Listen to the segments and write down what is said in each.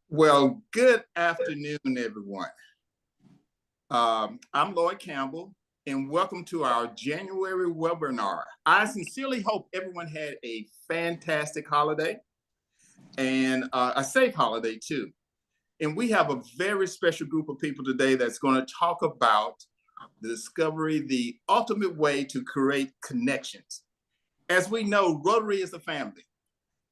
Well, good afternoon, everyone. I'm Lloyd Campbell, and welcome to our January webinar. I sincerely hope everyone had a fantastic holiday and a safe holiday too. And we have a very special group of people today that's going to talk about the discovery, the ultimate way to create connections. As we know, Rotary is a family.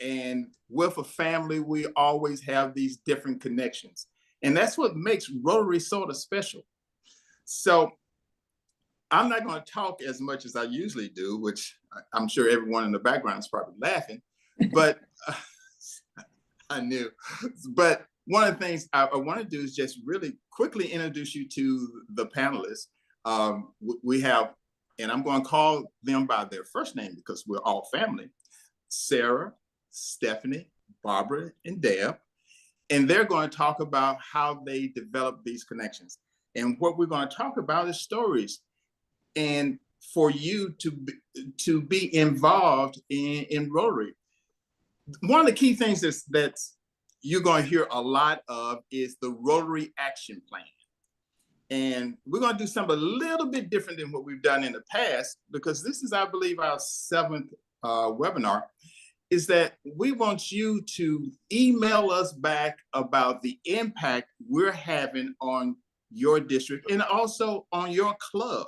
And with a family, we always have these different connections. And that's what makes Rotary sort of special. So I'm not going to talk as much as I usually do, which I'm sure everyone in the background is probably laughing, but I knew. But one of the things I want to do is just really quickly introduce you to the panelists. We have, and I'm going to call them by their first name because we're all family, Sarah, Stephanie, Barbara, and Deb. And they're going to talk about how they develop these connections. And what we're going to talk about is stories. And for you to be involved in Rotary. One of the key things that you're going to hear a lot of is the Rotary Action Plan. And we're going to do something a little bit different than what we've done in the past, because this is, I believe, our seventh webinar, is that we want you to email us back about the impact we're having on your district and also on your club.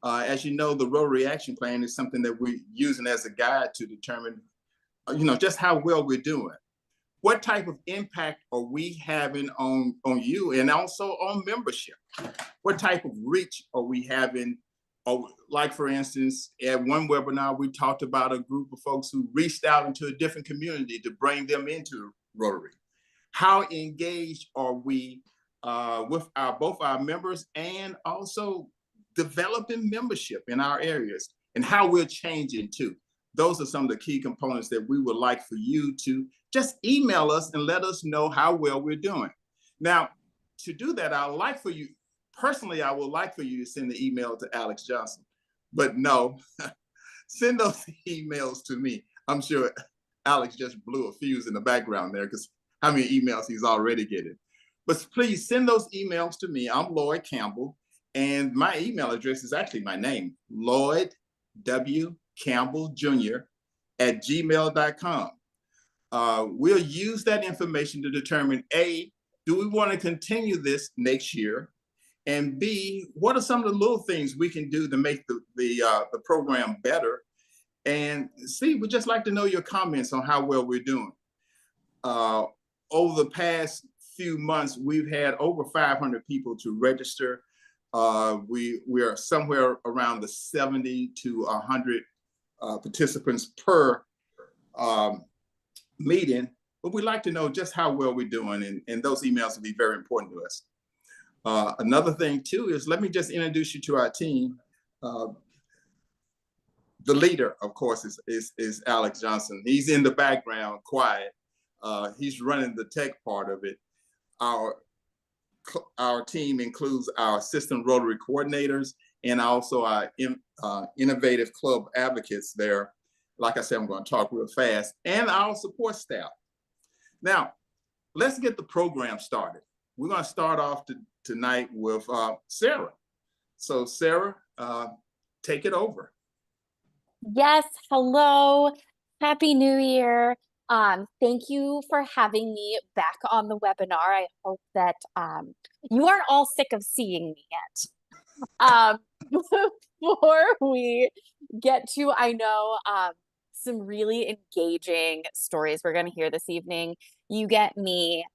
As you know, the Rotary Action Plan is something that we're using as a guide to determine, just how well we're doing. What type of impact are we having on you and also on membership? What type of reach are we having? Like, for instance, at one webinar, we talked about a group of folks who reached out into a different community to bring them into Rotary. How engaged are we with both our members and also developing membership in our areas, and how we're changing too? Those are some of the key components that we would like for you to just email us and let us know how well we're doing. Now, to do that, I would like for you, personally, I would like for you to send the email to Alex Johnson, but no, send those emails to me. I'm sure Alex just blew a fuse in the background there because how many emails he's already getting. But please send those emails to me. I'm Lloyd Campbell, and my email address is actually my name, Lloyd W. Campbell Jr. at gmail.com. We'll use that information to determine A, do we want to continue this next year? And B, what are some of the little things we can do to make the program better? And C, we'd just like to know your comments on how well we're doing. Over the past few months, we've had over 500 people to register. We are somewhere around the 70 to 100 participants per meeting, but we'd like to know just how well we're doing, and those emails will be very important to us. Another thing too is, let me just introduce you to our team. The leader, of course, is Alex Johnson. He's in the background, quiet. He's running the tech part of it. Our team includes our assistant Rotary coordinators and also our innovative club advocates there. Like I said, I'm going to talk real fast, and our support staff. Now, let's get the program started. We're going to start off tonight with Sarah. So Sarah, take it over. Yes, hello, Happy New Year. Thank you for having me back on the webinar. I hope that you aren't all sick of seeing me yet. Before we get to, I know, some really engaging stories we're going to hear this evening, you get me,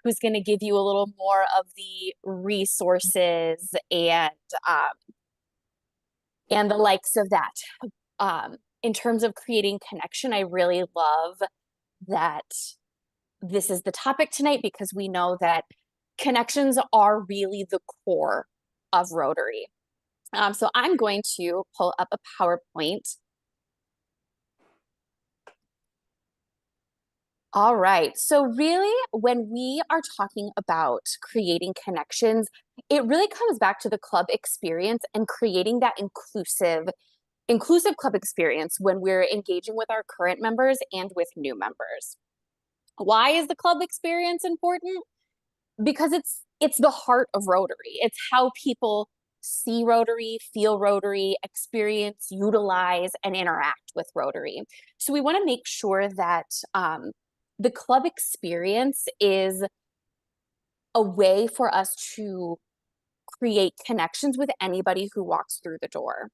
who's going to give you a little more of the resources and the likes of that. In terms of creating connection, I really love that this is the topic tonight, because we know that connections are really the core of Rotary. So I'm going to pull up a PowerPoint. All right, so really, when we are talking about creating connections, it really comes back to the club experience and creating that inclusive club experience when we're engaging with our current members and with new members. Why is the club experience important? Because it's the heart of Rotary. It's how people see Rotary, feel Rotary, experience, utilize, and interact with Rotary. So we want to make sure that the club experience is a way for us to create connections with anybody who walks through the door.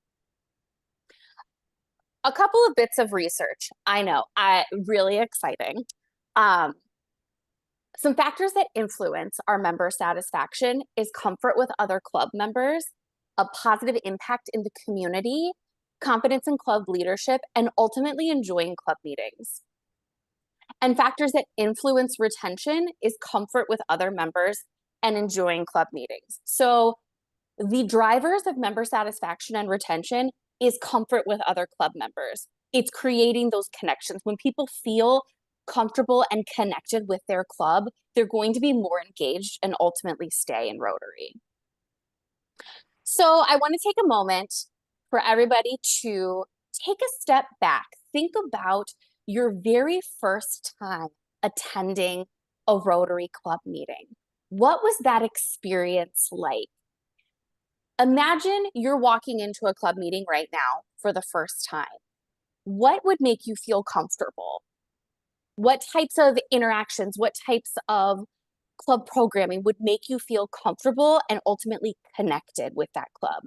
A couple of bits of research. I know, really exciting. Some factors that influence our member satisfaction is comfort with other club members, a positive impact in the community, confidence in club leadership, and ultimately enjoying club meetings. And factors that influence retention is comfort with other members and enjoying club meetings. So the drivers of member satisfaction and retention is comfort with other club members. It's creating those connections. When people feel comfortable and connected with their club, they're going to be more engaged and ultimately stay in Rotary. So I want to take a moment for everybody to take a step back. Think about your very first time attending a Rotary Club meeting. What was that experience like? Imagine you're walking into a club meeting right now for the first time. What would make you feel comfortable? What types of interactions, what types of club programming would make you feel comfortable and ultimately connected with that club?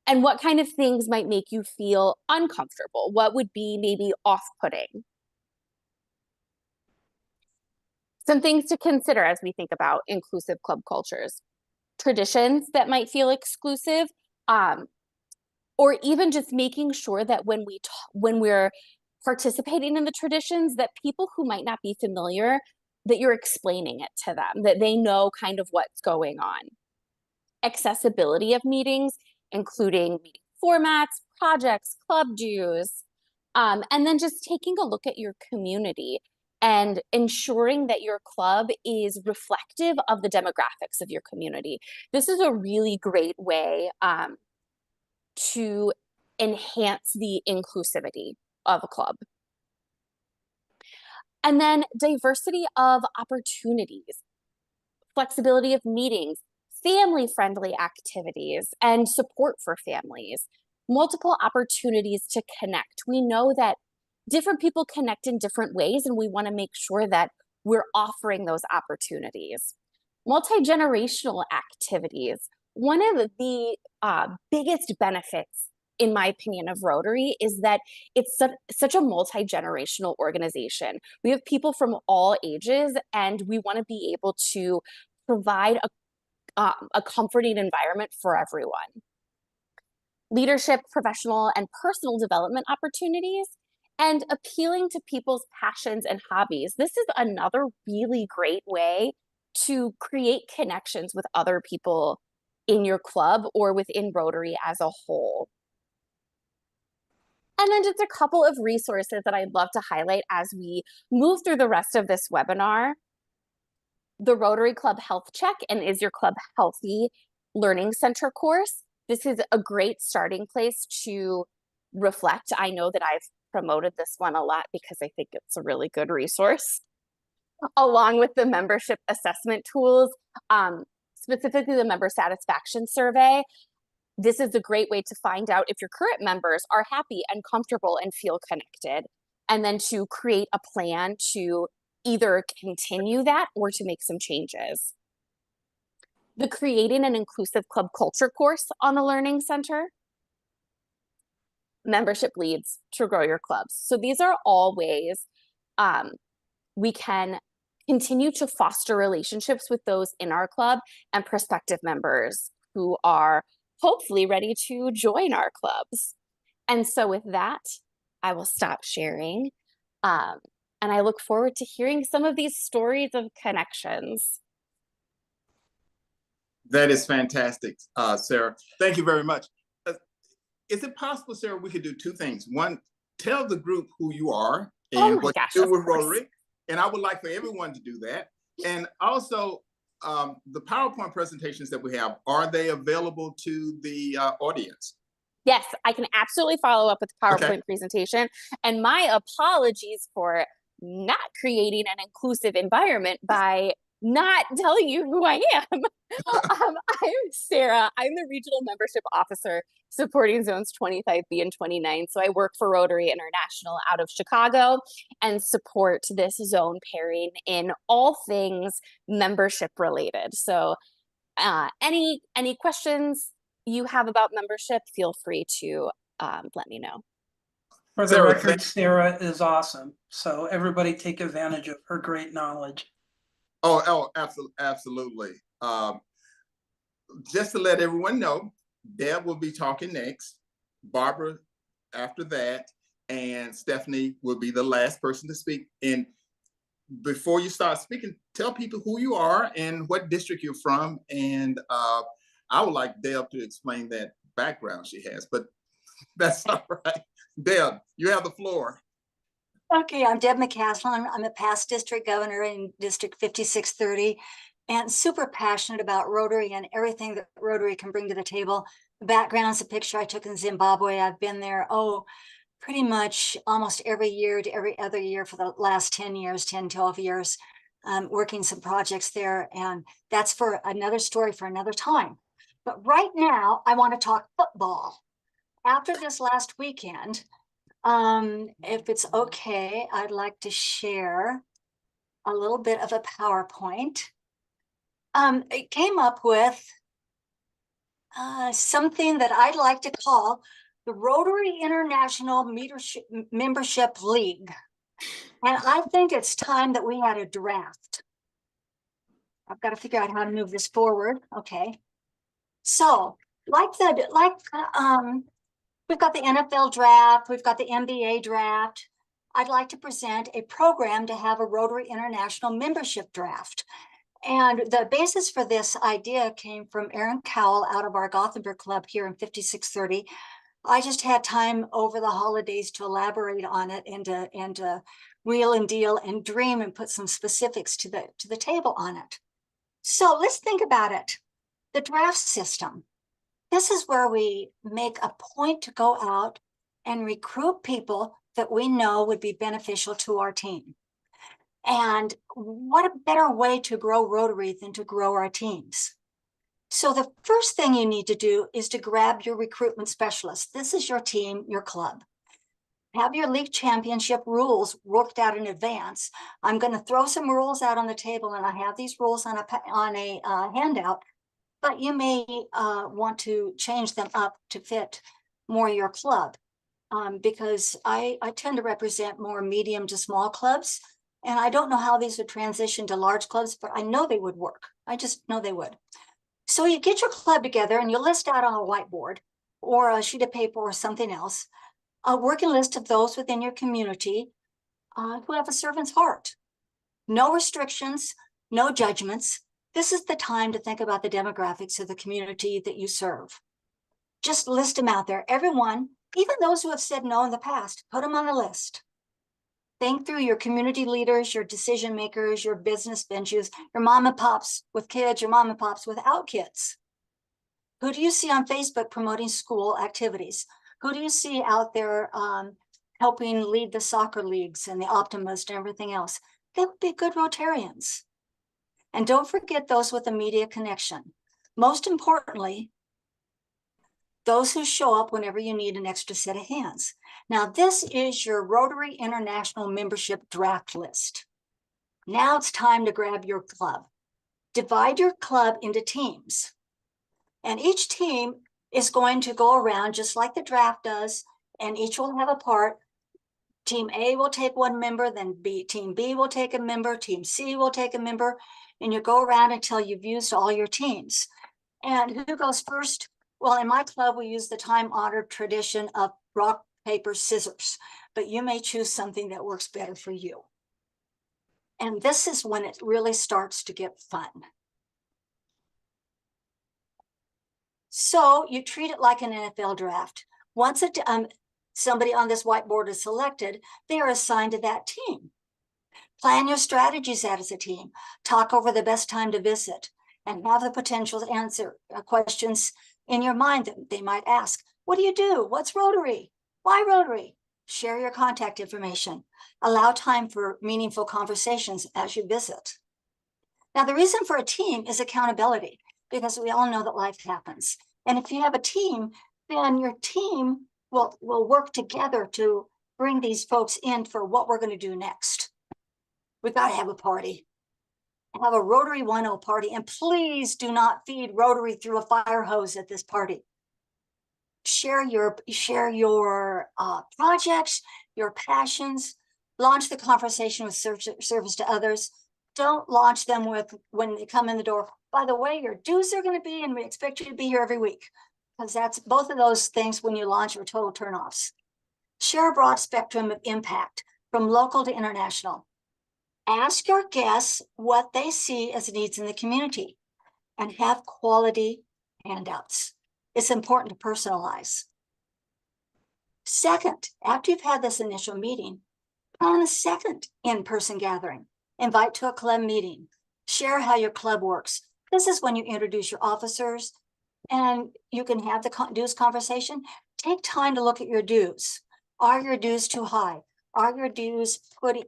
And what kind of things might make you feel uncomfortable? What would be maybe off-putting? Some things to consider as we think about inclusive club cultures. Traditions that might feel exclusive, or even just making sure that when we're participating in the traditions, that people who might not be familiar, that you're explaining it to them, that they know kind of what's going on. Accessibility of meetings, including meeting formats, projects, club dues, and then just taking a look at your community and ensuring that your club is reflective of the demographics of your community. This is a really great way to enhance the inclusivity of a club. And then diversity of opportunities, flexibility of meetings, family-friendly activities, and support for families, multiple opportunities to connect. We know that different people connect in different ways, and we want to make sure that we're offering those opportunities. Multi-generational activities. One of the biggest benefits, in my opinion, of Rotary is that it's such a multi-generational organization. We have people from all ages, and we want to be able to provide a comforting environment for everyone. Leadership, professional, and personal development opportunities, and appealing to people's passions and hobbies. This is another really great way to create connections with other people in your club or within Rotary as a whole. And then just a couple of resources that I'd love to highlight as we move through the rest of this webinar. The Rotary Club Health Check and Is Your Club Healthy Learning Center course. This is a great starting place to reflect. I know that I've promoted this one a lot because I think it's a really good resource, along with the membership assessment tools, specifically the member satisfaction survey. This is a great way to find out if your current members are happy and comfortable and feel connected, and then to create a plan to either continue that or to make some changes. The Creating an Inclusive Club Culture course on the Learning Center. Membership leads to grow your clubs. So these are all ways we can continue to foster relationships with those in our club and prospective members who are hopefully ready to join our clubs. And so with that, I will stop sharing. And I look forward to hearing some of these stories of connections. That is fantastic, Sarah. Thank you very much. Is it possible, Sarah, we could do two things? One, tell the group who you are and what you do with Rotary. And I would like for everyone to do that. And also, the PowerPoint presentations that we have, are they available to the audience? Yes, I can absolutely follow up with the PowerPoint presentation. And my apologies for not creating an inclusive environment by not telling you who I am. I'm Sarah. I'm the Regional Membership Officer supporting Zones 25B and 29. So I work for Rotary International out of Chicago and support this zone pairing in all things membership related. So any questions you have about membership, feel free to let me know. For the Sarah, record, Sarah is awesome. So everybody take advantage of her great knowledge. Oh, absolutely. Just to let everyone know, Deb will be talking next, Barbara after that, and Stephanie will be the last person to speak. And before you start speaking, tell people who you are and what district you're from. And I would like Deb to explain that background she has, but that's all right. Deb, you have the floor. Okay, I'm Deb McCaslin. I'm a past district governor in District 5630 and super passionate about Rotary and everything that Rotary can bring to the table. The background is a picture I took in Zimbabwe. I've been there, pretty much almost every year to every other year for the last 10 years, 10, 12 years, working some projects there. And that's for another story for another time. But right now, I want to talk football. After this last weekend, if it's okay, I'd like to share a little bit of a PowerPoint. It came up with something that I'd like to call the Rotary International Membership League. And I think it's time that we had a draft. I've got to figure out how to move this forward. Okay. So we've got the NFL draft, we've got the NBA draft. I'd like to present a program to have a Rotary International membership draft. And the basis for this idea came from Aaron Cowell out of our Gothenburg Club here in 5630. I just had time over the holidays to elaborate on it and to wheel and deal and dream and put some specifics to the table on it. So let's think about it. The draft system. This is where we make a point to go out and recruit people that we know would be beneficial to our team. And what a better way to grow Rotary than to grow our teams. So the first thing you need to do is to grab your recruitment specialist. This is your team, your club. Have your league championship rules worked out in advance. I'm going to throw some rules out on the table, and I have these rules on a handout. But you may want to change them up to fit more your club because I tend to represent more medium to small clubs. And I don't know how these would transition to large clubs, but I know they would work. I just know they would. So you get your club together and you list out on a whiteboard or a sheet of paper or something else, a working list of those within your community who have a servant's heart. No restrictions, no judgments. This is the time to think about the demographics of the community that you serve. Just list them out there. Everyone, even those who have said no in the past, put them on the list. Think through your community leaders, your decision makers, your business venues, your mom and pops with kids, your mom and pops without kids. Who do you see on Facebook promoting school activities? Who do you see out there helping lead the soccer leagues and the Optimist and everything else? They would be good Rotarians. And don't forget those with a media connection. Most importantly, those who show up whenever you need an extra set of hands. Now, this is your Rotary International membership draft list. Now it's time to grab your club. Divide your club into teams. And each team is going to go around just like the draft does, and each will have a part. Team A will take one member, then Team B will take a member, Team C will take a member, and you go around until you've used all your teams. And who goes first? Well, in my club, we use the time-honored tradition of rock, paper, scissors, but you may choose something that works better for you. And this is when it really starts to get fun. So you treat it like an NFL draft. Once somebody on this whiteboard is selected, they are assigned to that team. Plan your strategies out as a team. Talk over the best time to visit and have the potential to answer questions in your mind that they might ask. What do you do? What's Rotary? Why Rotary? Share your contact information. Allow time for meaningful conversations as you visit. Now, the reason for a team is accountability, because we all know that life happens. And if you have a team, then your team will work together to bring these folks in for what we're going to do next. We've got to have a party. Have a Rotary 1.0 party, and please do not feed Rotary through a fire hose at this party. Share your projects, your passions. Launch the conversation with service to others. Don't launch them with, when they come in the door, by the way, your dues are going to be, and we expect you to be here every week, because that's both of those things when you launch are total turnoffs. Share a broad spectrum of impact from local to international. Ask your guests what they see as needs in the community and have quality handouts. It's important to personalize. Second, after you've had this initial meeting, plan a second in-person gathering. Invite to a club meeting. Share how your club works. This is when you introduce your officers and you can have the dues conversation. Take time to look at your dues. Are your dues too high? Are your dues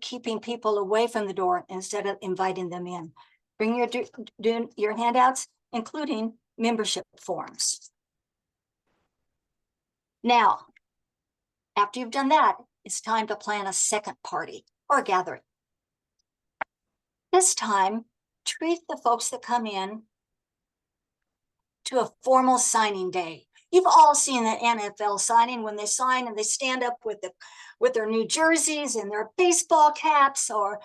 keeping people away from the door instead of inviting them in? Bring your handouts, including membership forms. Now, after you've done that, it's time to plan a second party or gathering. This time, treat the folks that come in to a formal signing day. You've all seen that NFL signing when they sign and they stand up with their new jerseys and their baseball caps or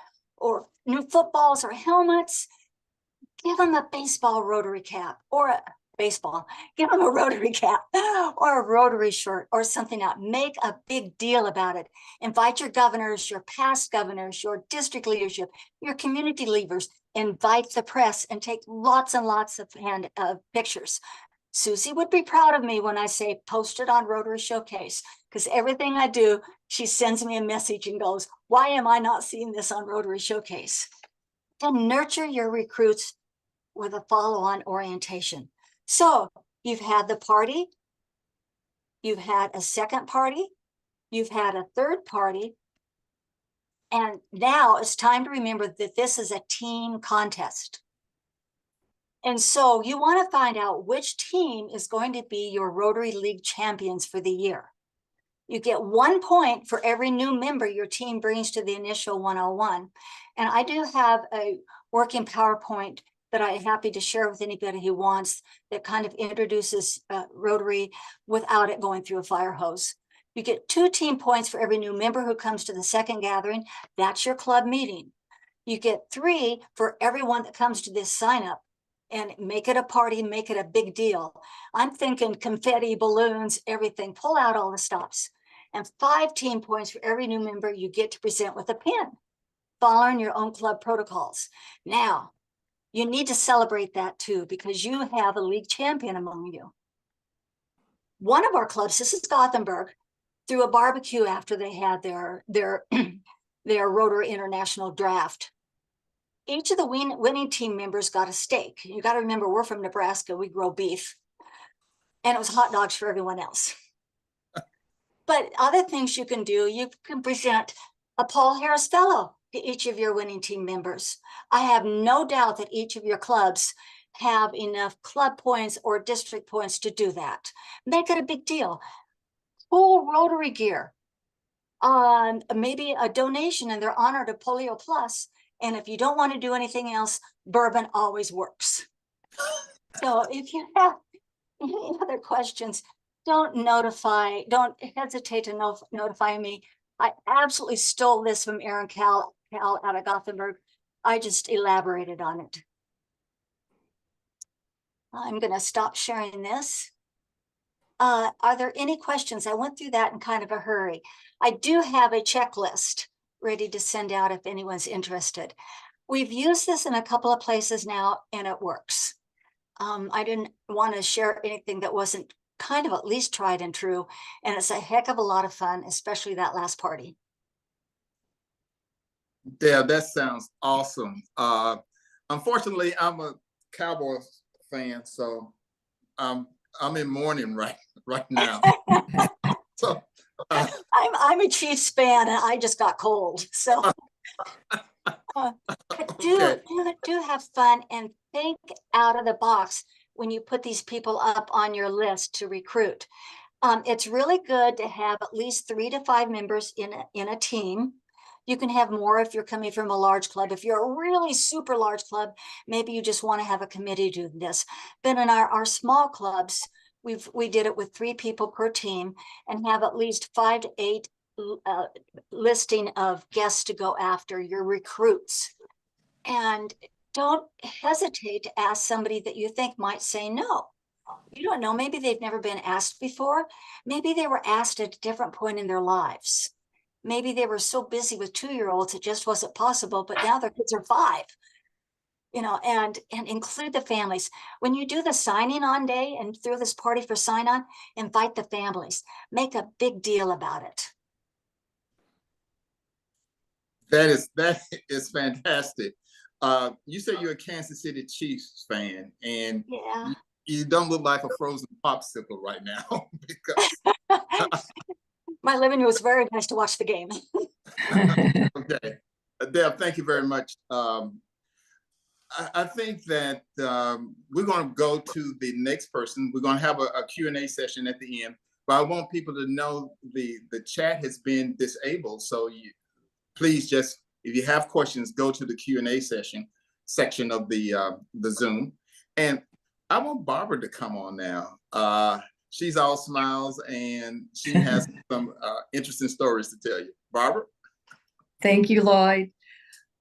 new footballs or helmets. Give them a baseball Rotary cap or a baseball. Give them a Rotary cap or a Rotary shirt or something out. Make a big deal about it. Invite your governors, your past governors, your district leadership, your community leaders. Invite the press and take lots and lots of pictures. Susie would be proud of me when I say post it on Rotary Showcase, because everything I do, she sends me a message and goes, why am I not seeing this on Rotary Showcase? And nurture your recruits with a follow-on orientation. So you've had the party, you've had a second party, you've had a third party, and now it's time to remember that this is a team contest. And so you want to find out which team is going to be your Rotary League champions for the year. You get 1 point for every new member your team brings to the initial 101. And I do have a working PowerPoint that I'm happy to share with anybody who wants that kind of introduces Rotary without it going through a fire hose. You get 2 team points for every new member who comes to the second gathering. That's your club meeting. You get 3 for everyone that comes to this sign up. And make it a party, make it a big deal. I'm thinking confetti, balloons, everything. Pull out all the stops. And 5 team points for every new member you get to present with a pin, following your own club protocols. Now, you need to celebrate that too, because you have a league champion among you. One of our clubs, this is Gothenburg, threw a barbecue after they had their Rotary International draft. Each of the winning team members got a steak. You got to remember, we're from Nebraska. We grow beef. And it was hot dogs for everyone else. But other things you can do, you can present a Paul Harris Fellow to each of your winning team members. I have no doubt that each of your clubs have enough club points or district points to do that. Make it a big deal. Cool Rotary gear. Maybe a donation in their honor to Polio Plus. And if you don't want to do anything else, bourbon always works. So if you have any other questions, don't hesitate to notify me. I absolutely stole this from Aaron Cal out of Gothenburg. I just elaborated on it. I'm going to stop sharing this. Are there any questions? I went through that in kind of a hurry. I do have a checklist ready to send out if anyone's interested. We've used this in a couple of places now and it works. I didn't want to share anything that wasn't kind of at least tried and true. And it's a heck of a lot of fun, especially that last party. Yeah, that sounds awesome. Unfortunately, I'm a Cowboys fan, so I'm in mourning right now. So I'm a Chiefs fan and I just got cold. So but Okay. do have fun and think out of the box when you put these people up on your list to recruit. It's really good to have at least 3 to 5 members in a team. You can have more if you're coming from a large club. If you're a really super large club, maybe you just want to have a committee do this. But in our small clubs, we did it with 3 people per team and have at least 5 to 8 listing of guests to go after, your recruits. And don't hesitate to ask somebody that you think might say no. You don't know, maybe they've never been asked before. Maybe they were asked at a different point in their lives. Maybe they were so busy with 2-year-olds it just wasn't possible, but now their kids are 5. And include the families. When you do the signing on day and through this party for sign on, invite the families. Make a big deal about it. That is fantastic. You say you're a Kansas City Chiefs fan, and Yeah. you don't look like a frozen popsicle right now because My living room was very nice to watch the game. okay. Deb, thank you very much. I think that we're going to go to the next person. We're going to have a Q&A session at the end, but I want people to know the chat has been disabled. So please just, if you have questions, go to the Q&A section of the Zoom. And I want Barbara to come on now. She's all smiles and she has some interesting stories to tell you. Barbara? Thank you, Lloyd.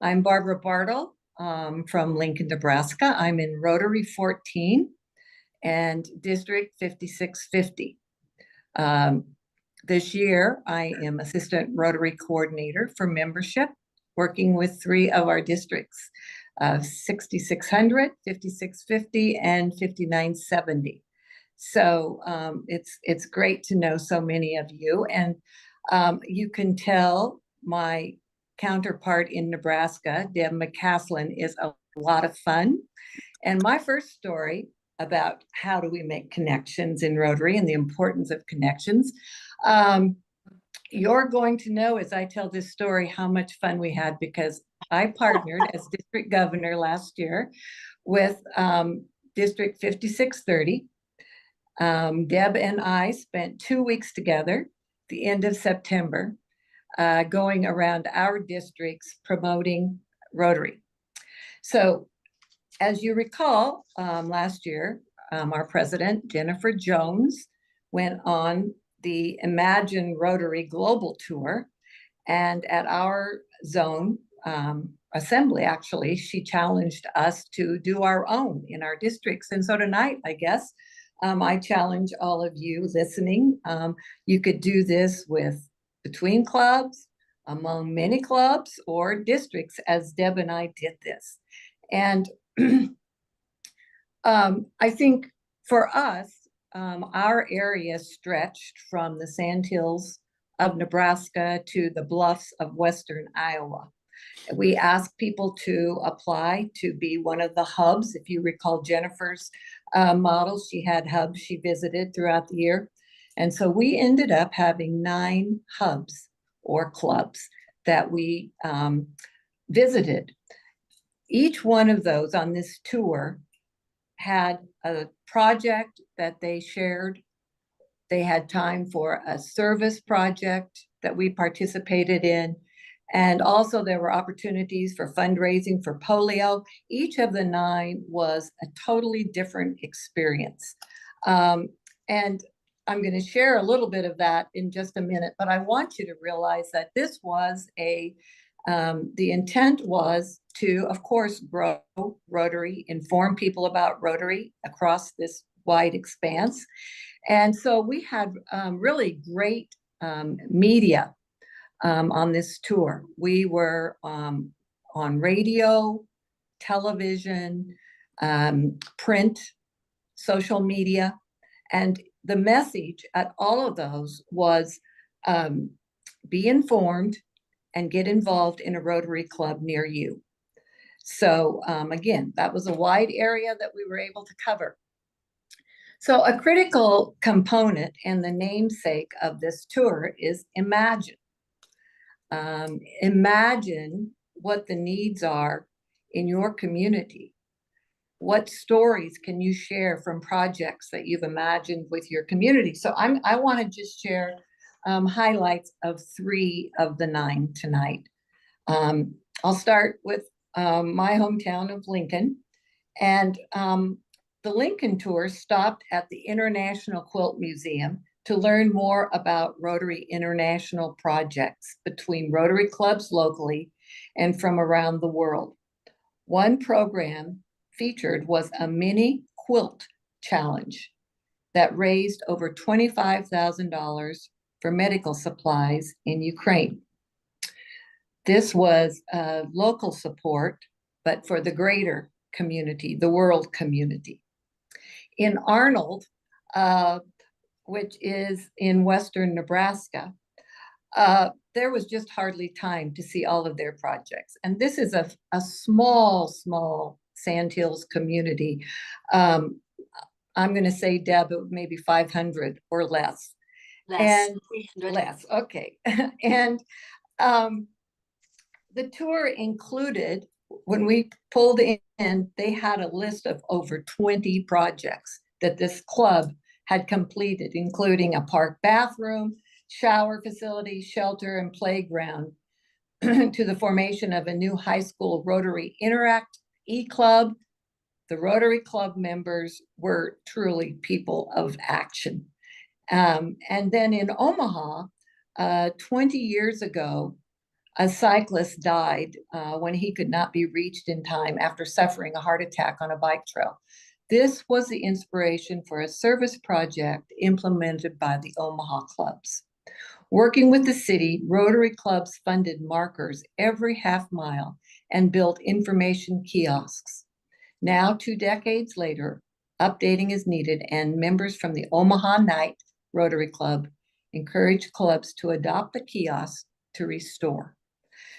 I'm Barbara Bartle from Lincoln, Nebraska. I'm in Rotary 14 and District 5650. This year, I am Assistant Rotary Coordinator for membership, working with 3 of our districts, 6600, 5650, and 5970. So it's great to know so many of you. And you can tell my counterpart in Nebraska, Deb McCaslin, is a lot of fun. And my first story about how do we make connections in Rotary and the importance of connections, you're going to know as I tell this story how much fun we had, because I partnered as district governor last year with District 5630. Deb and I spent 2 weeks together, the end of September, going around our districts promoting Rotary. So as you recall, last year, our president, Jennifer Jones, went on the Imagine Rotary Global Tour. And at our zone assembly, actually, she challenged us to do our own in our districts. And so tonight, I guess, I challenge all of you listening. You could do this between clubs, among many clubs, or districts, as Deb and I did this. And I think for us, our area stretched from the Sandhills of Nebraska to the bluffs of Western Iowa. We asked people to apply to be one of the hubs. If you recall Jennifer's model, she had hubs she visited throughout the year. And so we ended up having 9 hubs or clubs that we visited. Each one of those on this tour had a project that they shared. They had time for a service project that we participated in. And also there were opportunities for fundraising for polio. Each of the 9 was a totally different experience. And I'm going to share a little bit of that in just a minute, but I want you to realize that this was the intent was to, of course, grow Rotary, inform people about Rotary across this wide expanse. And so we had really great media on this tour. We were on radio, television, print, social media, and the message at all of those was be informed and get involved in a Rotary Club near you. So again, that was a wide area that we were able to cover. So a critical component and the namesake of this tour is imagine. Imagine what the needs are in your community. What stories can you share from projects that you've imagined with your community? So I want to just share highlights of 3 of the 9 tonight. I'll start with my hometown of Lincoln. And the Lincoln tour stopped at the International Quilt Museum to learn more about Rotary International projects between Rotary clubs locally and from around the world. One program featured was a mini quilt challenge that raised over $25,000 for medical supplies in Ukraine. This was local support, but for the greater community, the world community. In Arnold, which is in western Nebraska, there was just hardly time to see all of their projects. And this is a small Sandhills community. I'm going to say, Deb, maybe 500 or less. Less, And 300. less, okay. And the tour included, when we pulled in, they had a list of over 20 projects that this club had completed, including a park bathroom, shower facility, shelter, and playground, to the formation of a new high school Rotary Interact E-Club. The Rotary Club members were truly people of action. And then in Omaha, 20 years ago, a cyclist died when he could not be reached in time after suffering a heart attack on a bike trail. This was the inspiration for a service project implemented by the Omaha clubs. Working with the city, Rotary clubs funded markers every half mile and built information kiosks. Now, 2 decades later, updating is needed, and members from the Omaha Night Rotary Club encourage clubs to adopt the kiosks to restore.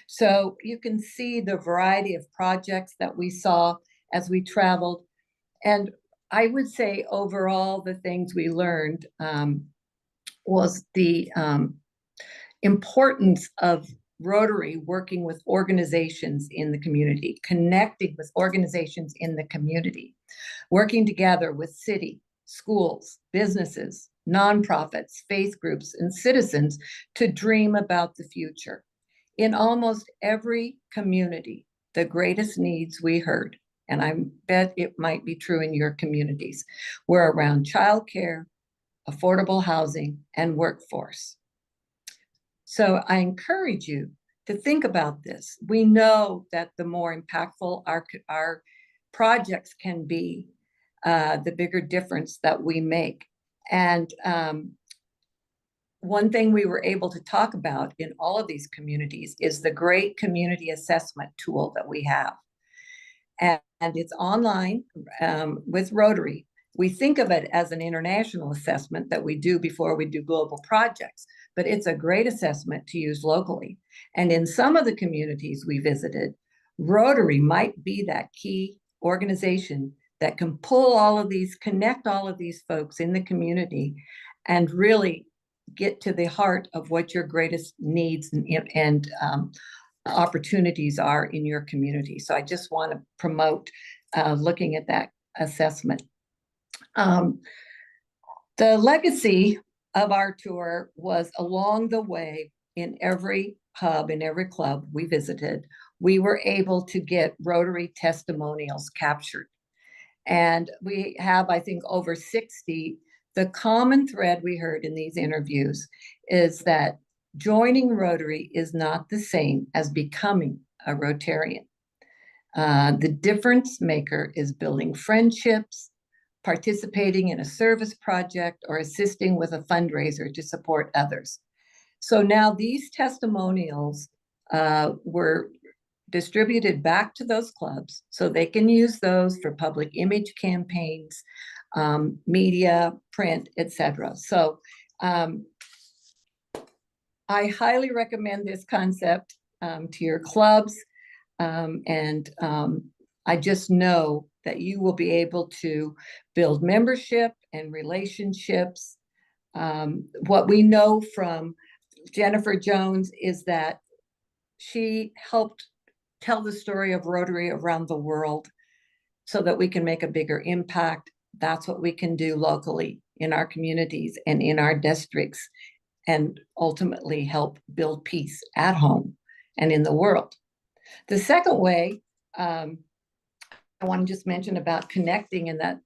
So you can see the variety of projects that we saw as we traveled. And I would say overall, the things we learned was the importance of Rotary working with organizations in the community, connecting with organizations in the community, working together with city, schools, businesses, nonprofits, faith groups, and citizens to dream about the future. In almost every community, the greatest needs we heard, and I bet it might be true in your communities, were around childcare, affordable housing, and workforce. So I encourage you to think about this. We know that the more impactful our projects can be, the bigger difference that we make. And one thing we were able to talk about in all of these communities is the great community assessment tool that we have. And it's online with Rotary. We think of it as an international assessment that we do before we do global projects, but it's a great assessment to use locally. And in some of the communities we visited, Rotary might be that key organization that can pull all of these, connect all of these folks in the community and really get to the heart of what your greatest needs and opportunities are in your community. So I just want to promote looking at that assessment. The legacy of our tour was along the way in every hub, in every club we visited, we were able to get Rotary testimonials captured. And we have, I think, over 60. The common thread we heard in these interviews is that joining Rotary is not the same as becoming a Rotarian. The difference maker is building friendships, participating in a service project, or assisting with a fundraiser to support others. So now these testimonials were distributed back to those clubs so they can use those for public image campaigns, media, print, etc. So I highly recommend this concept to your clubs. And I just know that you will be able to build membership and relationships. What we know from Jennifer Jones is that she helped tell the story of Rotary around the world so that we can make a bigger impact. That's what we can do locally in our communities and in our districts, and ultimately help build peace at home and in the world. The second way, I want to just mention about connecting, and that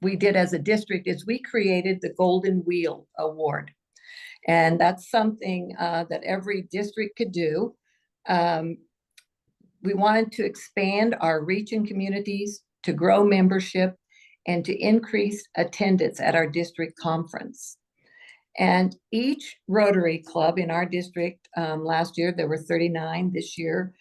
we did as a district, is we created the Golden Wheel Award. And that's something that every district could do. We wanted to expand our reach in communities, to grow membership, and to increase attendance at our district conference. And each Rotary Club in our district, last year there were 39, this year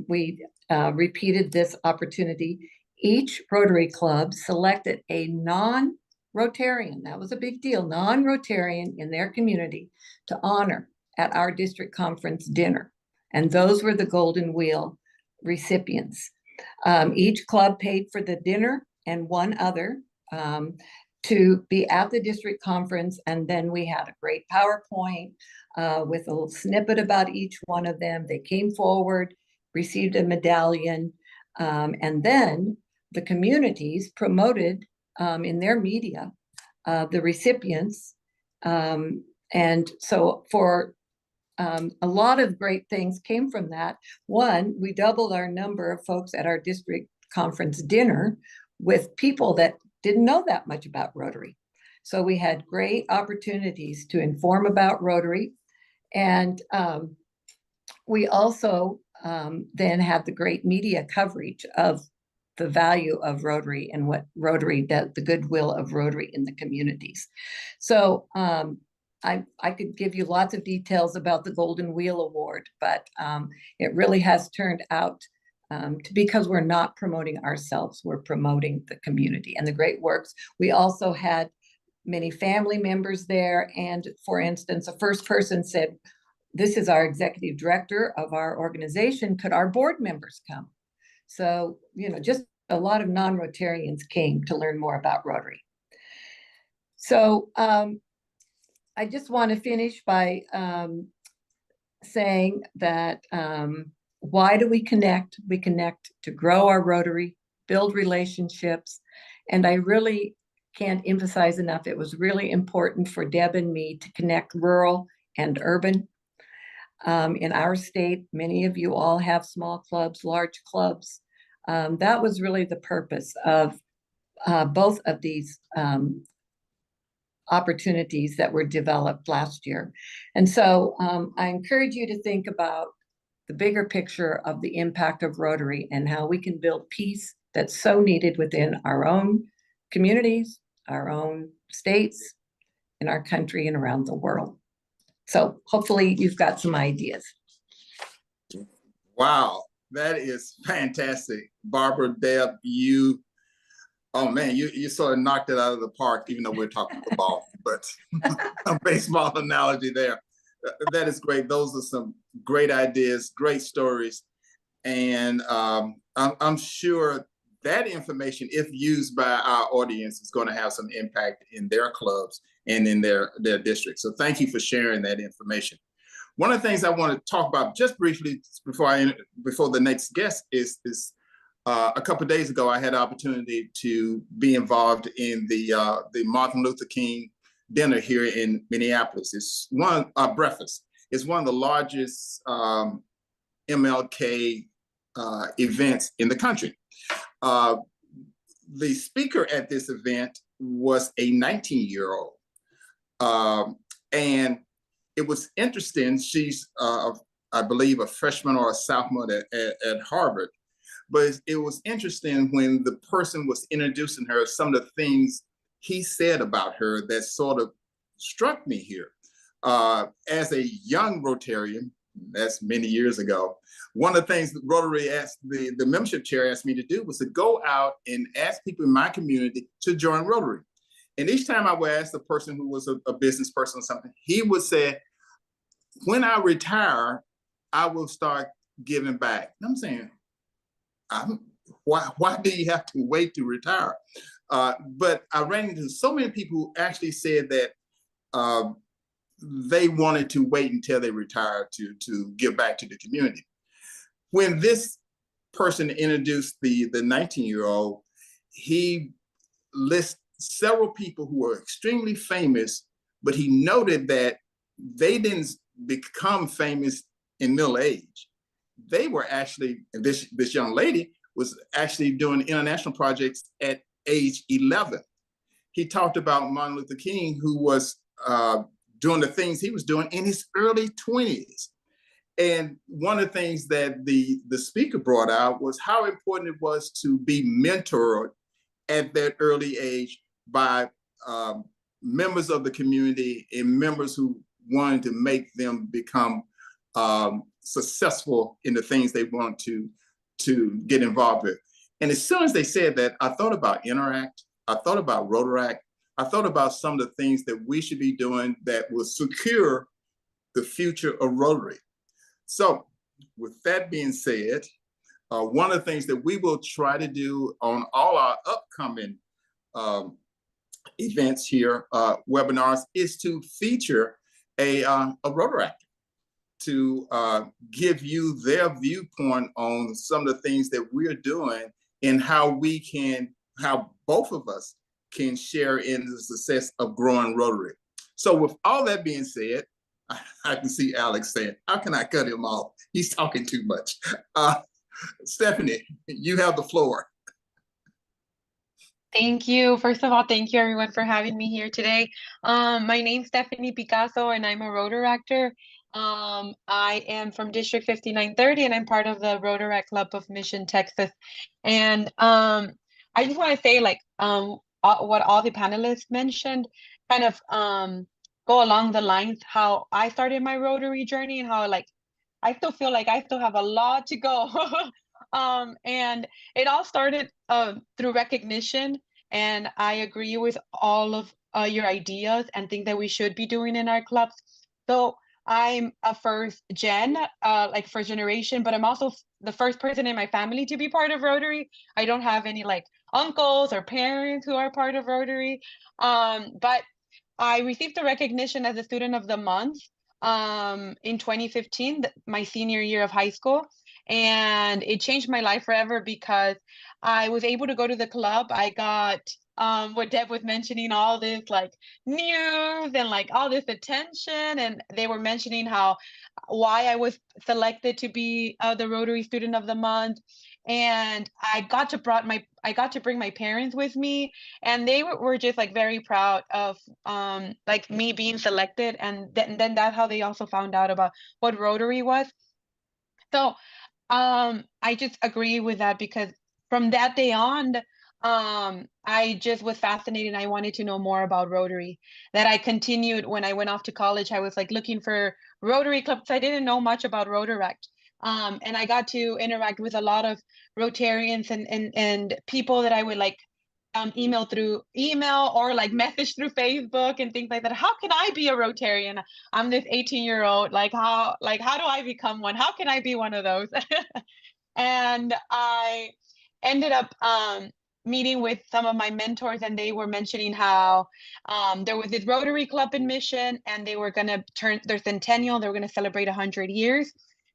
we repeated this opportunity. Each Rotary Club selected a non-Rotarian, that was a big deal, non-Rotarian in their community to honor at our district conference dinner. And those were the Golden Wheel recipients. Each club paid for the dinner and one other to be at the district conference. And then we had a great PowerPoint with a little snippet about each one of them. They came forward, received a medallion, and then the communities promoted in their media the recipients. And so for a lot of great things came from that. One, we doubled our number of folks at our district conference dinner with people that didn't know that much about Rotary. So we had great opportunities to inform about Rotary. And we also then had the great media coverage of the value of Rotary and what Rotary does, the goodwill of Rotary in the communities. So I could give you lots of details about the Golden Wheel Award, but it really has turned out because we're not promoting ourselves, we're promoting the community and the great works. We also had many family members there. And for instance, the first person said, "This is our executive director of our organization. Could our board members come?" So, you know, just a lot of non-Rotarians came to learn more about Rotary. So I just want to finish by saying that why do we connect? We connect to grow our Rotary, build relationships. And I really can't emphasize enough, it was really important for Deb and me to connect rural and urban. In our state, many of you all have small clubs, large clubs. That was really the purpose of both of these opportunities that were developed last year. And so I encourage you to think about the bigger picture of the impact of Rotary and how we can build peace that's so needed within our own communities, our own states, in our country and around the world. So hopefully you've got some ideas. Wow, that is fantastic. Barbara, Deb, oh man, you sort of knocked it out of the park, even though we're talking football, but a baseball analogy there. That is great. Those are some great ideas, great stories. And I'm sure that information, if used by our audience, is going to have some impact in their clubs and in their districts. So thank you for sharing that information. One of the things I want to talk about just briefly before the next guest is a couple of days ago, I had the opportunity to be involved in the Martin Luther King dinner here in Minneapolis. It's breakfast. It's one of the largest MLK events in the country. The speaker at this event was a 19-year-old. And it was interesting. She's, I believe, a freshman or a sophomore at Harvard. But it was interesting when the person was introducing her, some of the things he said about her that sort of struck me here. As a young Rotarian, that's many years ago, one of the things that Rotary asked, the membership chair asked me to do was to go out and ask people in my community to join Rotary. And each time I would ask the person who was a business person or something, he would say, "When I retire, I will start giving back." And I'm saying, why do you have to wait to retire? But I ran into so many people who actually said that they wanted to wait until they retired to give back to the community. When this person introduced the 19-year-old, he lists several people who were extremely famous, but he noted that they didn't become famous in middle age. They were actually, this young lady was actually doing international projects at age 11. He talked about Martin Luther King, who was doing the things he was doing in his early 20s. And one of the things that the speaker brought out was how important it was to be mentored at that early age by members of the community and members who wanted to make them become successful in the things they want to get involved with. And as soon as they said that, I thought about Interact, I thought about Rotaract, I thought about some of the things that we should be doing that will secure the future of Rotary. So with that being said, one of the things that we will try to do on all our upcoming events here, webinars, is to feature a Rotaract to give you their viewpoint on some of the things that we're doing and how both of us can share in the success of growing Rotary. So with all that being said, I can see Alex saying, how can I cut him off? He's talking too much. Stephanie, you have the floor. Thank you. First of all, thank you everyone for having me here today. My name's Stephanie Picasso and I'm a Rotaractor. I am from District 5930 and I'm part of the Rotaract Club of Mission, Texas. And I just want to say what all the panelists mentioned kind of go along the lines how I started my Rotary journey and how I still feel like I still have a lot to go. And it all started through recognition, and I agree with all of your ideas and think that we should be doing in our clubs. So I'm a first generation, but I'm also the first person in my family to be part of Rotary. I don't have any uncles or parents who are part of Rotary, but I received the recognition as a student of the month in 2015, my senior year of high school. And it changed my life forever because I was able to go to the club. I got what Deb was mentioning, all this news and all this attention, and they were mentioning why I was selected to be the Rotary Student of the Month. And I got to bring my parents with me, and they were just very proud of me being selected. And then that's how they also found out about what Rotary was. So I just agree with that because from that day on, I just was fascinated. I wanted to know more about Rotary. That I continued when I went off to college. I was looking for Rotary clubs. I didn't know much about Rotaract. And I got to interact with a lot of Rotarians and people that I would email or message through Facebook and things like that. How can I be a Rotarian? I'm this 18-year-old. How do I become one? How can I be one of those? And I ended up meeting with some of my mentors, and they were mentioning how there was this Rotary Club in Mission, and they were going to turn their centennial. They were going to celebrate 100 years.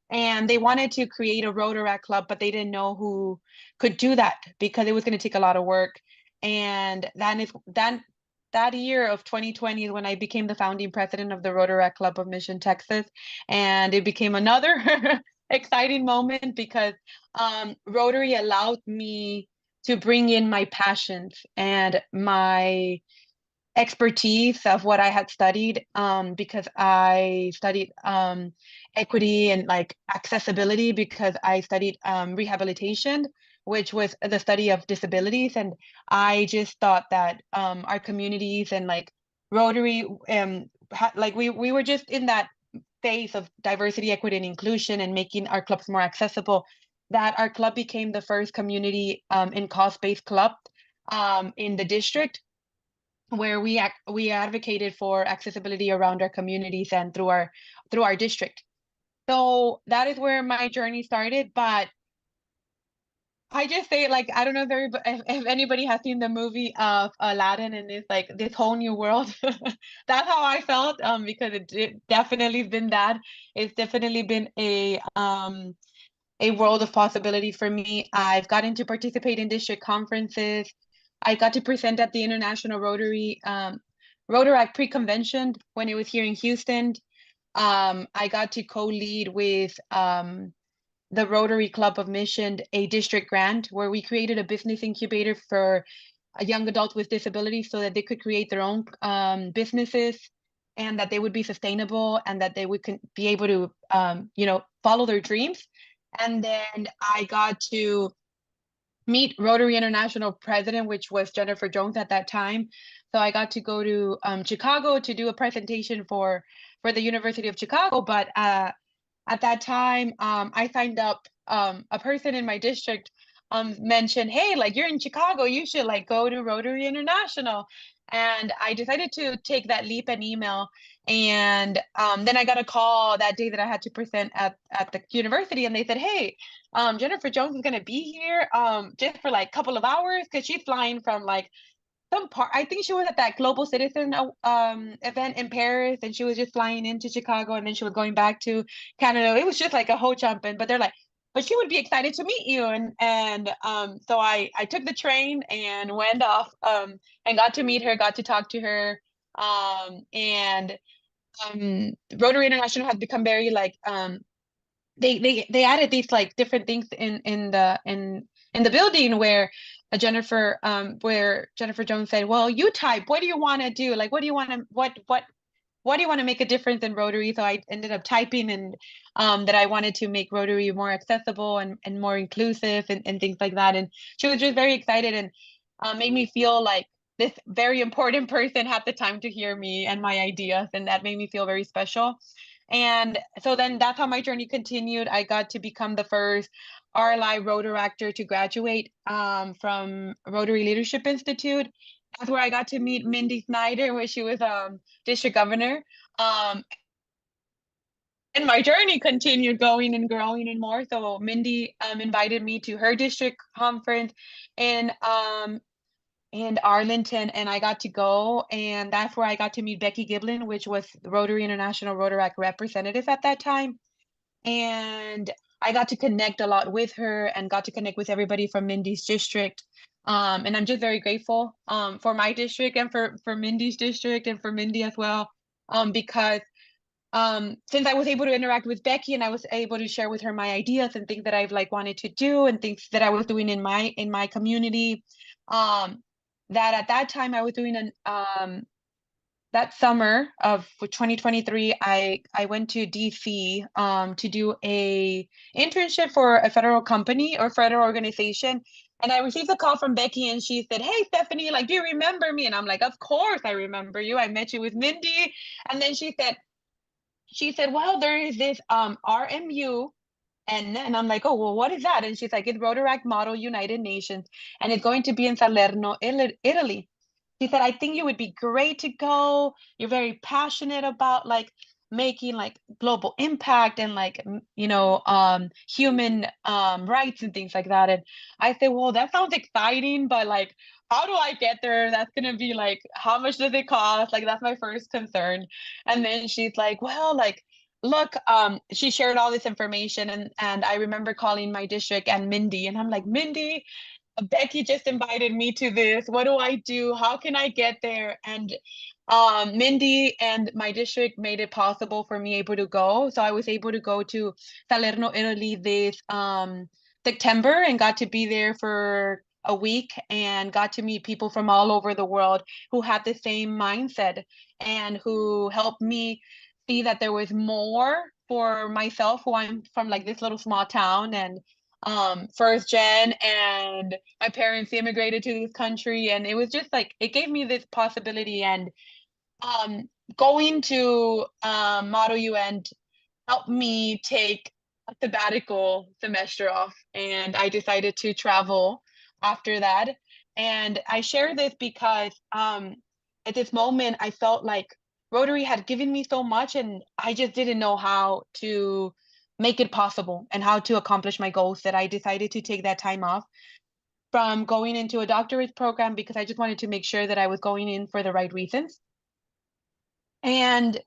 And they wanted to create a Rotaract club, but they didn't know who could do that because it was going to take a lot of work. And that year of 2020 is when I became the founding president of the Rotaract Club of Mission, Texas. And it became another exciting moment because Rotary allowed me to bring in my passions and my expertise of what I had studied because I studied equity and accessibility because I studied rehabilitation, which was the study of disabilities. And I just thought that our communities and Rotary, we were just in that phase of diversity, equity, and inclusion and making our clubs more accessible, that our club became the first community and cause-based club in the district, where we advocated for accessibility around our communities and through our district. So that is where my journey started. But I just say like I don't know if if anybody has seen the movie of Aladdin and it's like this whole new world. That's how I felt because it definitely been that. It's definitely been a world of possibility for me. I've gotten to participate in district conferences. I got to present at the International Rotaract pre-convention when it was here in Houston. I got to co-lead with the Rotary Club of Mission a district grant where we created a business incubator for a young adults with disabilities so that they could create their own businesses and that they would be sustainable and that they would be able to follow their dreams. And then I got to meet Rotary International president, which was Jennifer Jones at that time. So I got to go to Chicago to do a presentation for the University of Chicago. But at that time, I signed up a person in my district mentioned, hey, like you're in Chicago, you should like go to Rotary International. And I decided to take that leap and email. And then I got a call that day that I had to present at the university, and they said, hey, Jennifer Jones is going to be here just for like a couple of hours because she's flying from like some part. I think she was at that Global Citizen event in Paris, and she was just flying into Chicago, and then she was going back to Canada. It was just like a whole jumping, but they're like, but she would be excited to meet you, and so I took the train and went off and got to meet her, got to talk to her, and Rotary International has become very like they added these like different things in the building where Jennifer Jones said, well, you type, what do you want to do, like what do you want to what do you want to make a difference in Rotary? So I ended up typing and that I wanted to make Rotary more accessible and more inclusive and things like that. And she was just very excited and made me feel like this very important person had the time to hear me and my ideas, and that made me feel very special. And so then that's how my journey continued. I got to become the first RLI Rotaractor to graduate from Rotary Leadership Institute. That's where I got to meet Mindy Snyder, where she was district governor. And my journey continued going and growing and more. So Mindy invited me to her district conference in Arlington, and I got to go, and that's where I got to meet Becky Giblin, which was Rotary International Rotaract representative at that time. And I got to connect a lot with her and got to connect with everybody from Mindy's district. And I'm just very grateful for my district and for Mindy's district and for Mindy as well, because since I was able to interact with Becky and I was able to share with her my ideas and things that I've like wanted to do and things that I was doing in my community, that at that time I was doing that summer of 2023, I went to DC to do a internship for a federal company or federal organization. And I received a call from Becky and she said, hey, Stephanie, like, do you remember me? And I'm like, of course I remember you. I met you with Mindy. And then she said, well, there is this RMU. And then I'm like, oh, well, what is that? And she's like, it's Rotaract Model United Nations, and it's going to be in Salerno, Italy. She said, I think you would be great to go. You're very passionate about like making like global impact and like, human rights and things like that. And I said, well, that sounds exciting, but like, how do I get there? That's going to be like, how much does it cost? Like, that's my first concern. And then she's like, well, like, look, she shared all this information and I remember calling my district and Mindy, and I'm like, Mindy, Becky just invited me to this. What do I do? How can I get there? And Mindy and my district made it possible for me able to go. So I was able to go to Salerno, Italy this September and got to be there for a week and got to meet people from all over the world who had the same mindset and who helped me see that there was more for myself, who I'm from like this little small town and first gen, and my parents immigrated to this country, and it was just like it gave me this possibility. And going to Model UN helped me take a sabbatical semester off, and I decided to travel after that. And I share this because at this moment I felt like Rotary had given me so much and I just didn't know how to make it possible and how to accomplish my goals, that I decided to take that time off from going into a doctorate program because I just wanted to make sure that I was going in for the right reasons. And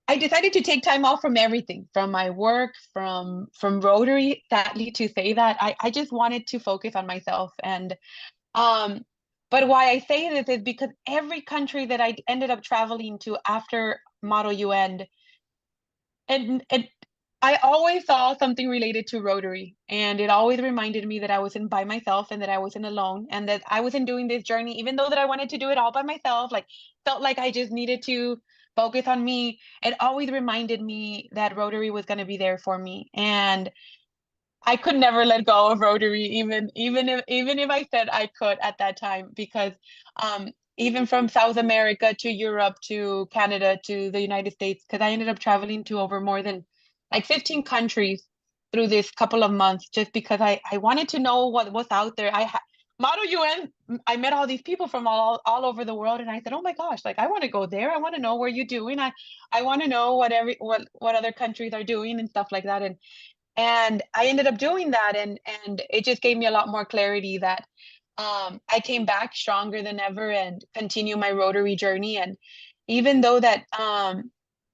I decided to take time off from everything, from my work, from Rotary, sadly to say that. I just wanted to focus on myself. And but why I say this is because every country that I ended up traveling to after Model UN, and I always saw something related to Rotary, and it always reminded me that I wasn't by myself and that I wasn't alone, and that I wasn't doing this journey, even though that I wanted to do it all by myself, like felt like I just needed to focus on me. It always reminded me that Rotary was going to be there for me, and I could never let go of Rotary, even if I said I could at that time, because even from South America to Europe to Canada to the United States, because I ended up traveling to over more than like 15 countries through this couple of months, just because I wanted to know what was out there. Model UN, I met all these people from all over the world, and I said, oh my gosh, like I want to go there. I want to know where you're doing. I want to know what other countries are doing and stuff like that. And I ended up doing that, and it just gave me a lot more clarity that I came back stronger than ever and continue my Rotary journey. And even though that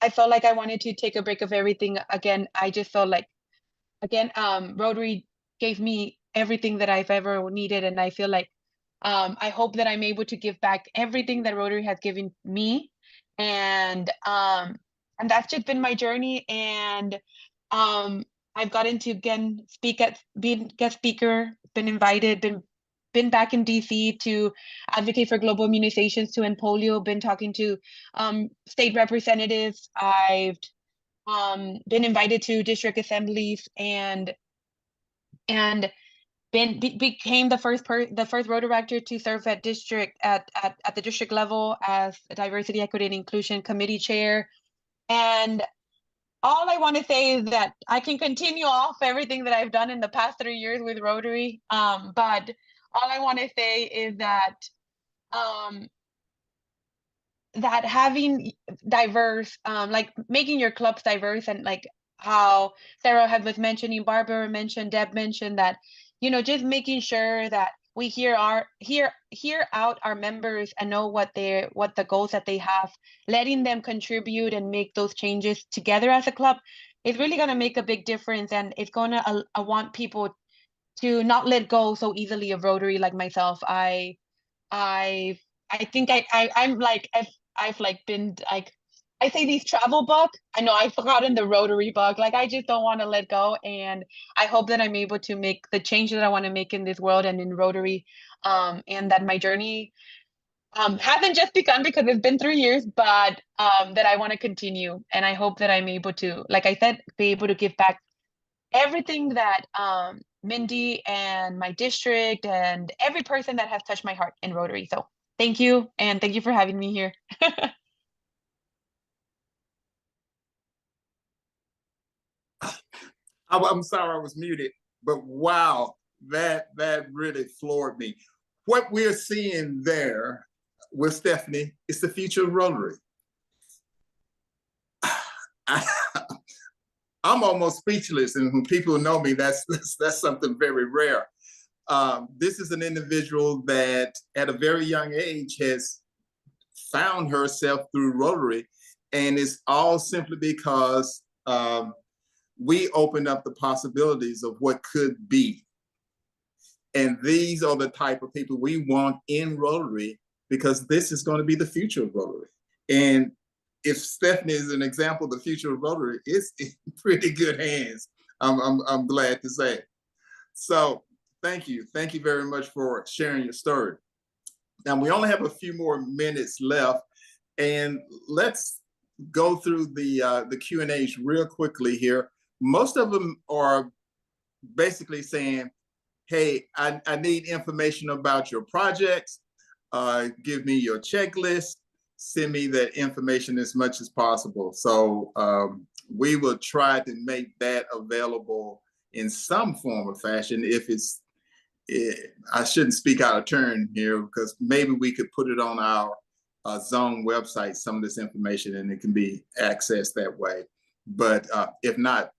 I felt like I wanted to take a break of everything again, I just felt like, again, Rotary gave me everything that I've ever needed. And I feel like I hope that I'm able to give back everything that Rotary has given me. And that's just been my journey. And I've gotten to again be a guest speaker, been invited, been back in DC to advocate for global immunizations to end polio, been talking to state representatives. I've been invited to district assemblies and became the first Rotaract to serve at the district level as a diversity, equity, and inclusion committee chair. And all I want to say is that I can continue off everything that I've done in the past 3 years with Rotary. But all I want to say is that that having diverse, like making your clubs diverse, and like how Sarah was mentioning, Barbara mentioned, Deb mentioned that, just making sure that we hear out our members and know what the goals that they have, letting them contribute and make those changes together as a club is really going to make a big difference. And it's going to want people to not let go so easily of Rotary like myself. I think I'm like, I've like been like, I say these travel bug. I know I've forgotten the Rotary bug. Like I just don't want to let go. And I hope that I'm able to make the change that I want to make in this world and in Rotary. And that my journey hasn't just begun because it's been 3 years, but that I want to continue. And I hope that I'm able to, like I said, be able to give back everything that Mindy and my district and every person that has touched my heart in Rotary. So thank you. And thank you for having me here. I'm sorry I was muted, but wow, that really floored me. What we're seeing there with Stephanie is the future of Rotary. I'm almost speechless, and when people know me, that's something very rare. This is an individual that at a very young age has found herself through Rotary, and it's all simply because we opened up the possibilities of what could be. And these are the type of people we want in Rotary, because this is going to be the future of Rotary. And if Stephanie is an example of the future of Rotary, it's in pretty good hands, I'm glad to say. So thank you very much for sharing your story. Now we only have a few more minutes left, and let's go through the Q&As real quickly here. Most of them are basically saying, hey, I need information about your projects, give me your checklist, send me that information as much as possible. So we will try to make that available in some form or fashion. I shouldn't speak out of turn here, because maybe we could put it on our zone website, some of this information, and it can be accessed that way. But if not,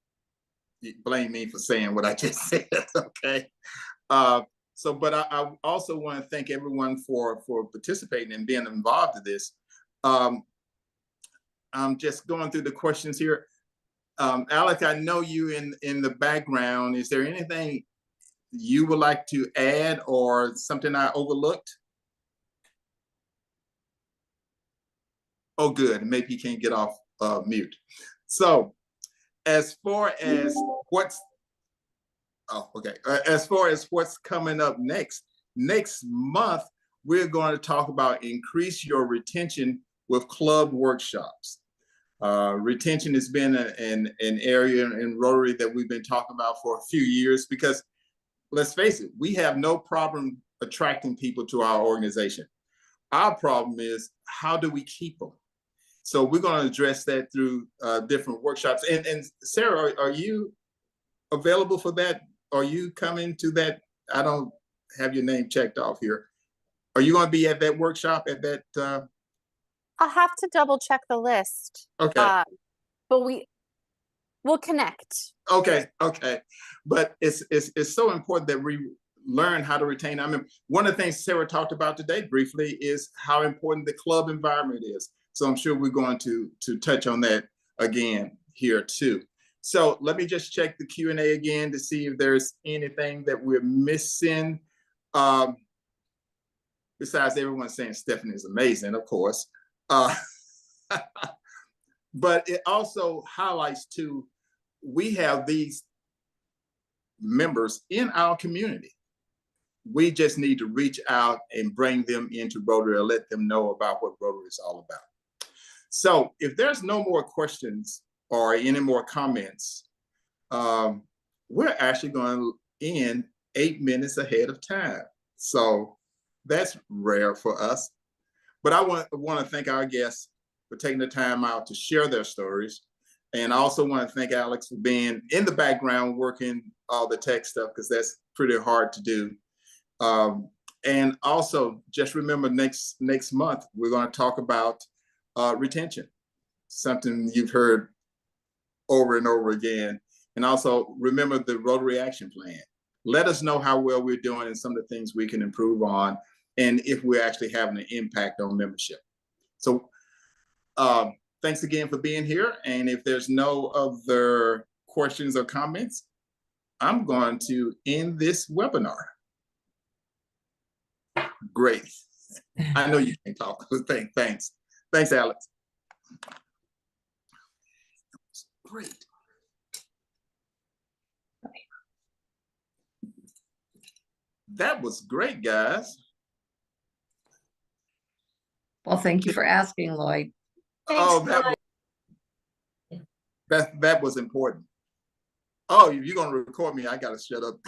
blame me for saying what I just said, okay? But I also want to thank everyone for participating and being involved in this. I'm just going through the questions here. Alec, I know you in the background. Is there anything you would like to add or something I overlooked? Oh, good. Maybe he can't get off mute. So as far as as far as what's coming up next month, we're going to talk about increase your retention with club workshops. Retention has been an area in Rotary that we've been talking about for a few years because let's face it, we have no problem attracting people to our organization. Our problem is how do we keep them? So we're going to address that through different workshops. And Sarah, are you available for that? Are you coming to that? I don't have your name checked off here. Are you going to be at that workshop at that? I'll have to double check the list. Okay. But we'll connect. Okay. But it's so important that we learn how to retain. I mean, one of the things Sarah talked about today briefly is how important the club environment is. So I'm sure we're going to touch on that again here too. So let me just check the Q&A again to see if there's anything that we're missing. Besides everyone saying Stephanie is amazing, of course. But it also highlights too, we have these members in our community. We just need to reach out and bring them into Rotary or let them know about what Rotary is all about. So if there's no more questions or any more comments, we're actually going to end 8 minutes ahead of time. So that's rare for us. But I want to thank our guests for taking the time out to share their stories. And I also want to thank Alex for being in the background, working all the tech stuff, because that's pretty hard to do. And also just remember next month, we're going to talk about retention, something you've heard over and over again. And also remember the Rotary Action Plan. Let us know how well we're doing and some of the things we can improve on, and if we're actually having an impact on membership. So thanks again for being here. And if there's no other questions or comments, I'm going to end this webinar. Great. I know you can talk. Thanks. Thanks, Alex. Great. That was great, guys. Well, thank you for asking, Lloyd. Oh, that was important. Oh, you're gonna record me. I gotta shut up.